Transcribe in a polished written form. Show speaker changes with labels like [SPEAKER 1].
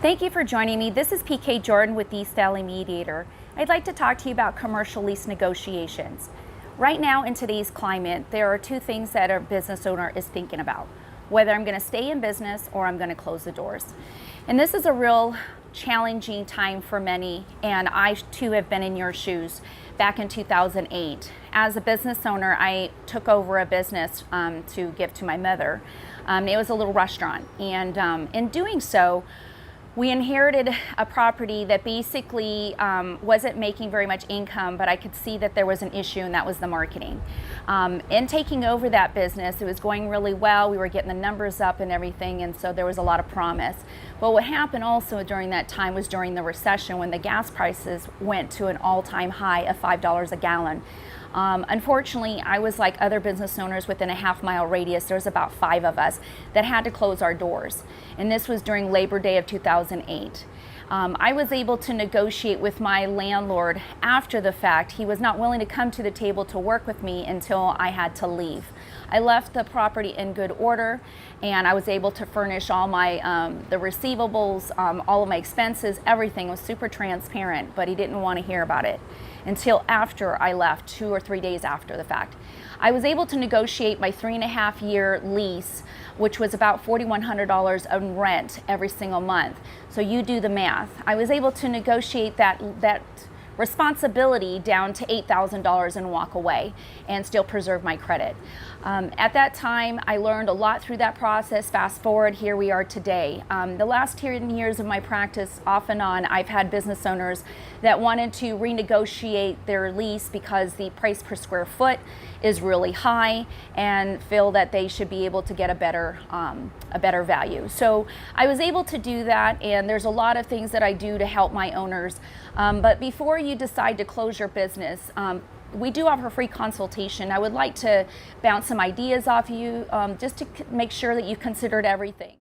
[SPEAKER 1] Thank you for joining me. This is PK Jordan with East Valley Mediator. I'd like to talk to you about commercial lease negotiations. Right now in today's climate, there are two things that a business owner is thinking about: whether I'm going to stay in business or I'm going to close the doors. And this is a real challenging time for many, and I too have been in your shoes. Back in 2008, as a business owner, I took over a business to give to my mother. It was a little restaurant, and in doing so, we inherited a property that basically wasn't making very much income, but I could see that there was an issue, and that was the marketing. In taking over that business, it was going really well. We were getting the numbers up and everything, and so there was a lot of promise. But what happened also during that time was during the recession, when the gas prices went to an all-time high of $5 a gallon. Unfortunately, I was like other business owners within a half-mile radius. There was about 5 of us that had to close our doors. And this was during Labor Day of 2008. I was able to negotiate with my landlord after the fact. He was not willing to come to the table to work with me until I had to leave. I left the property in good order, and I was able to furnish all my the receivables, all of my expenses. Everything was super transparent, but he didn't want to hear about it until after I left, 2 or 3 days after the fact. I was able to negotiate my 3.5-year lease, which was about $4,100 of rent every single month. So you do the math. I was able to negotiate that responsibility down to $8,000 and walk away and still preserve my credit. At that time, I learned a lot through that process. Fast forward, here we are today. The last 10 years of my practice, off and on, I've had business owners that wanted to renegotiate their lease because the price per square foot is really high and feel that they should be able to get a better value. So I was able to do that, and there's a lot of things that I do to help my owners. But before you decide to close your business, we do offer free consultation. I would like to bounce some ideas off you just to make sure that you've considered everything.